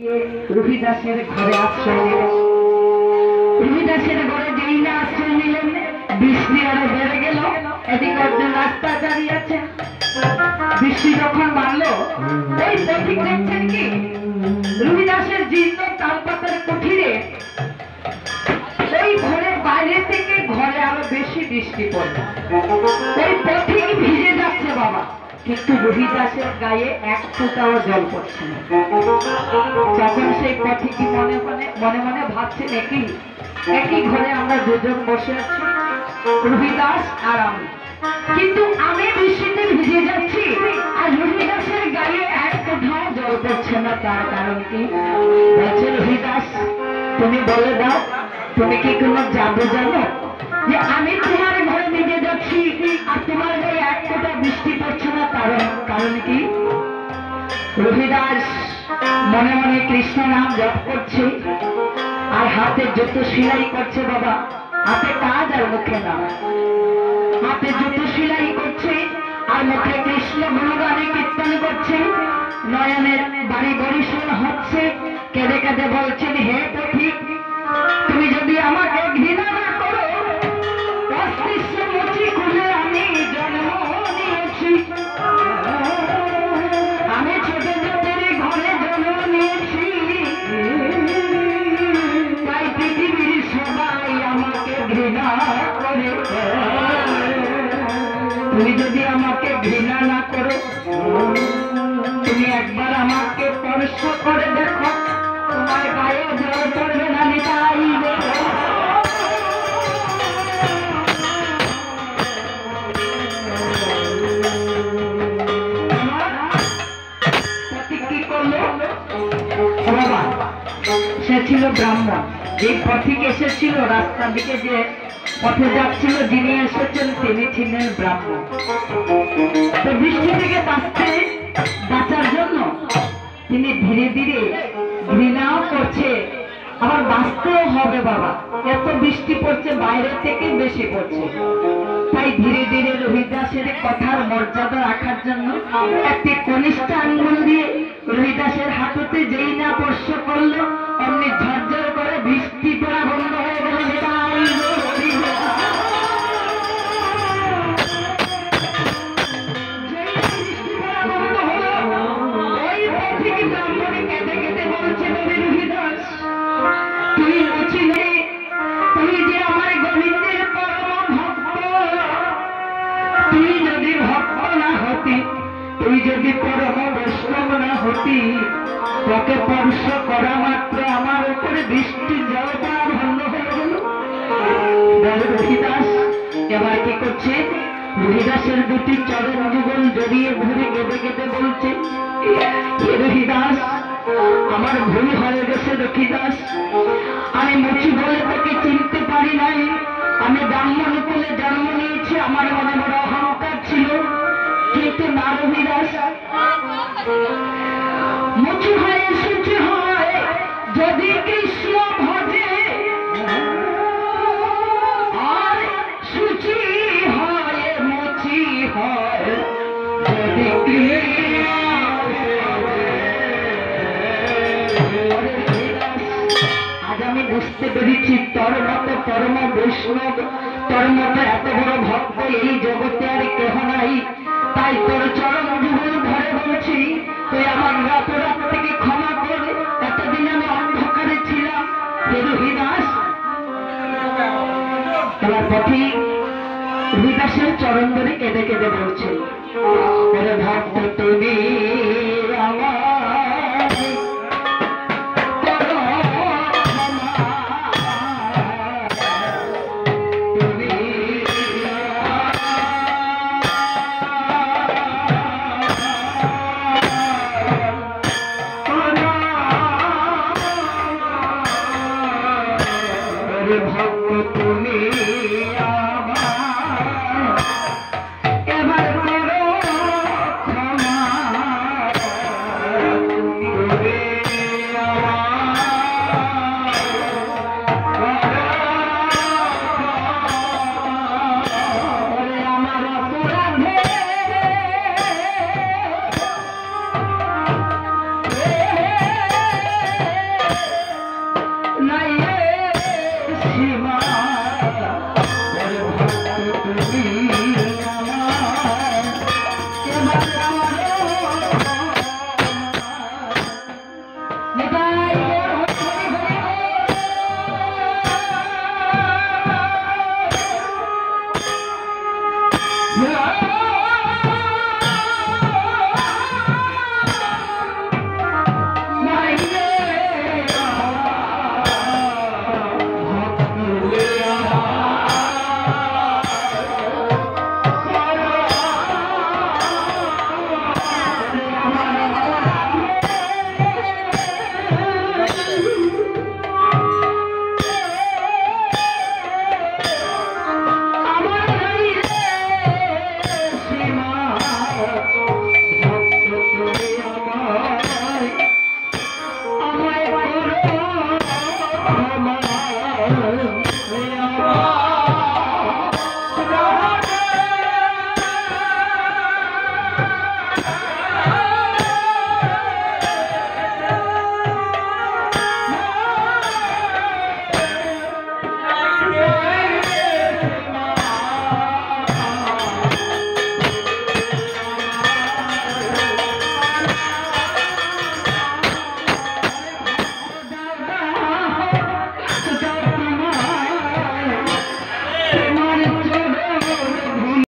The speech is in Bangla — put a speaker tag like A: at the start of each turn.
A: রবিদাসের ঘরে আশ্রয় নিলেন। রবিদাসের ঘরে যেই না আশ্রয় নিলেন, বৃষ্টি আরো বেড়ে গেল। এদিকে একজন রাস্তায় দাঁড়িয়ে আছে। বৃষ্টি যখন বাড়লো, ওই পথিক দেখছেন কি রবিদাসের জীর্ণ তালপাতার কুঠিরে ওই ঘরের বাইরে থেকে ঘরে আরো বেশি বৃষ্টি পড়ল। ওই পথিক ভিজে যাচ্ছে বাবা, কিন্তু রবিদাসের গায়ে এক ফোঁটাও জল পড়ছে না। তখন সেই পথিকই মনে মনে ভাবছেন, একই ঘরে আমরা দুজন বসে আছি, রবিদাস আর আমি, কিন্তু আমি বৃষ্টিতে ভিজে যাচ্ছি আর রবিদাসের গায়ে এক ফোঁটাও জল পড়ছে না। তার কারণ কি? বলছে, রবিদাস তুমি বলে দাও, তুমি কি কোনো জাদু জানো যে আমি তোমার ঘরে ভিজে যাচ্ছি আর তোমার গায়ে এক ফোঁটা বৃষ্টি পড়ছে না? কারণ কি? রবিদাস মনে মনে কৃষ্ণ নাম জপ করছে আর হাতে জুতো সেলাই করছে বাবা। হাতে কাজ আর মুখে নাম। হাতে জুতো সেলাই করছে আর মুখে কৃষ্ণ গুণগানে কীর্তন করছে। নয়নের বাড়ি বরিশন হচ্ছে, কেঁদে কেঁদে বলছেন, হে পথিক, তুমি যদি আমাকে ঘৃণা না করো, অস্তিত্ব মুচি খুলে আমি জন্ম নিয়েছি। আমি ছোট ছোটের ঘরে জন্ম নিয়েছি, তাই পৃথিবীর সবাই আমাকে ঘৃণা করে। তুমি যদি আমাকে ঘৃণা না করো, তুমি একবার আমাকে স্পর্শ করে দেখো, তোমার গায়ে জল পড়বে না। নিতাই কি করলো বাবা? সে ছিল ব্রাহ্মণ। যে পথিক এসেছিল রাস্তার দিকে, যে পথে যাচ্ছিল, যিনি এসেছেন তিনি ছিলেন ব্রাহ্মণ। তো বৃষ্টি থেকে বাঁচার জন্য তিনি ধীরে ধীরে ঘৃণাও করছে, আবার বাঁচতেও হবে বাবা। এত বৃষ্টি পড়ছে, বাইরে থেকে বেশি পড়ছে, তাই ধীরে ধীরে রবিদাসের কথার মর্যাদা রাখার জন্য একটি কনিষ্ঠ আঙ্গুল দিয়ে রবিদাসের হাততে যেই না স্পর্শ করলো, অমনি ঝরঝর করে বৃষ্টি পড়া বন্ধ হয়ে গেল। তুই যদি পরম বৈষ্ণব না হতি, তোকে স্পর্শ করা মাত্র আমার উপরে বৃষ্টি জল পড়া বন্ধ হয়ে গেল। রবিদাস এবার কি করছে? রবিদাসের দুটি চরণ যুগল জড়িয়ে ধরে কেঁদে কেঁদে বলছে, রবিদাস আমার ভুল হয়ে গেছে। রবিদাস, আমি মুচি বলে তোকে চিনতে পারি নাই। আমি ব্রাহ্মণ কুলে জন্ম নিয়েছি, আমার মনে বড় অহংকার ছিল, কিন্তু না রবিদাস, মুচি হয়ে শুচি হয় যদি কৃষ্ণ ভজে, আর শুচি হয় মুচি হয় যদি আজ আমি বুঝতে পেরেছি তোর মতো পরম বৈষ্ণব, তোর মতো এত বড় ভক্ত এই জগতে আর কেহ নাই। তাই তোর চরণ যুগল ধরে বলছি, তুই আমার রাত থেকে ক্ষমা করে। এতদিন আমি অন্ধকারে ছিলাম। হে রবিদাস, তোমার পথিক রবিদাসের চরণ ধরে কেঁদে কেঁদে বলছে, ভক্ত তুমি